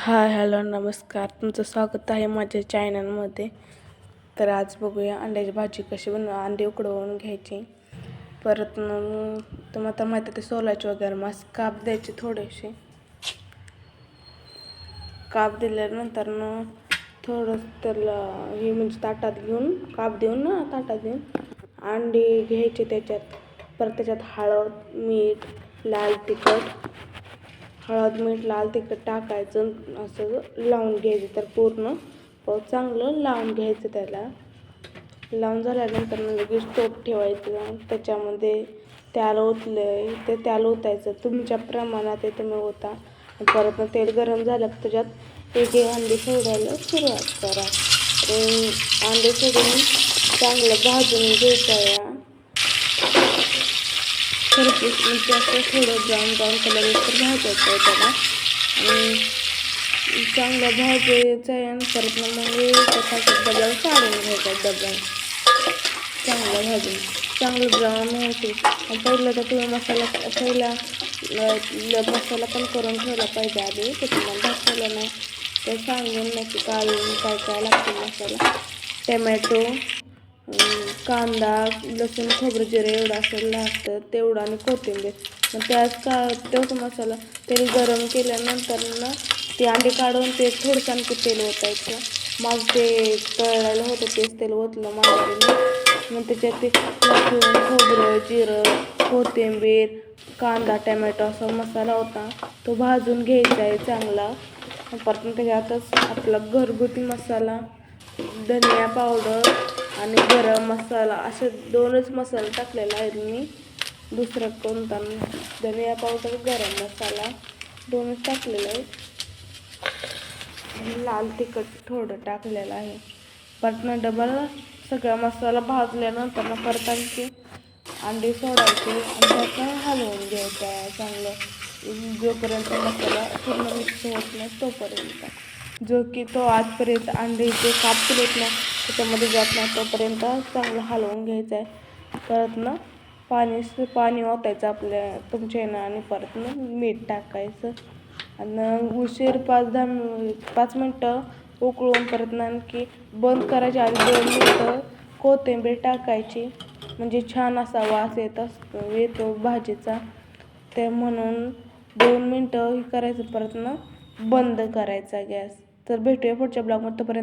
Hi hello नमस्कार, तुमचं स्वागत आहे माझ्या चॅनलमध्ये. तर आज बघूया अंड्याची भाजी कशी अंडे उकडवून घ्यायची. परत तुम्हाला तर माहिती आहे ते सोलायचे वगैरे मास काप द्यायचे, थोडेसे काप दिल्यानंतर थोडं त्याला हे म्हणजे ताटात घेऊन काप देऊन ताटात देऊन अंडे घ्यायचे. त्याच्यात परत त्याच्यात हळद, मीठ, लाल तिखट, लाल तिखट टाकायचं, असं लावून घ्यायचं. तर पूर्ण चांगलं लावून घ्यायचं. त्याला लावून झाल्यानंतर लगेच टोप ठेवायचं. त्याच्यामध्ये त्याला ओतायचं तुमच्या प्रमाणात ते तुम्ही ओता. परत तेल गरम झालं की त्याच्यात एक अंडे सोडायला सुरुवात करा. अंडे सोडून चांगलं भाजून घ्यायचं. खरपूस म्हणजे असं थोडं ब्राऊन कलर भाजायचं आहे त्याला आणि चांगलं भाजायचं आहे. आणि परत मग डब्याला काढून घ्यायचा. डबा चांगलं भाजून चांगलं ब्राऊन होते. पहिलं तर तुम्ही मसाला पण करून ठेवला पाहिजे आधी. ते तुम्हाला दाखवलं नाही ते सांगून नक्की काढून काय लागतं. मसाला टमॅटो, कांदा, लसूण, खोबरं, जिरे एवढं असं लागतं तेवढं आणि कोथिंबीर. मग तोच मसाला तेल गरम केल्यानंतर ते अंडे काढून ते थोडंसं आणखी तेल ओतायचं. मग ते तळायला होतं तेच तेल ओतलं माझ्याने. मग त्याच्यात ते लसूण, खोबरं, जिरं, कोथिंबीर, कांदा, टमॅटो असा मसाला होता तो भाजून घ्यायचा आहे चांगला. परत त्याच्यातच आपला घरगुती मसाला, धनिया पावडर आणि गरम मसाला असे 2च मसाले टाकलेला आहे मी. दुसरं कोणता धनिया पावडर, गरम मसाला 2च टाकलेलं आहे. लाल तिखट थोडं टाकलेलं आहे. परत डबल सगळा मसाला भाजल्यानंतर परत आणखी अंडे सोडायचे आणि त्याचं हलवून घ्यायचं आहे चांगलं, जोपर्यंत मसाला पूर्ण मिक्स होत नाही तोपर्यंत. जो की तो आजपर्यंत अंडे जे काप केलेत ना त्याच्यामध्ये जात नाही तोपर्यंत चांगलं हलवून घ्यायचं आहे. परत पाणी ओतायचं आपल्या तुमच्या ह्यानं आणि परत मीठ टाकायचं आणि उशीर 5 मिनटं उकळून परत आणखी बंद करायची. आधी 2 मिनटं कोथिंबीर टाकायची म्हणजे छान असा वास येतो भाजीचा. ते म्हणून 2 मिनटं हे करायचं, परत बंद करायचा गॅस. तर भेटूया पुढच्या ब्लॉगमध्ये. तोपर्यंत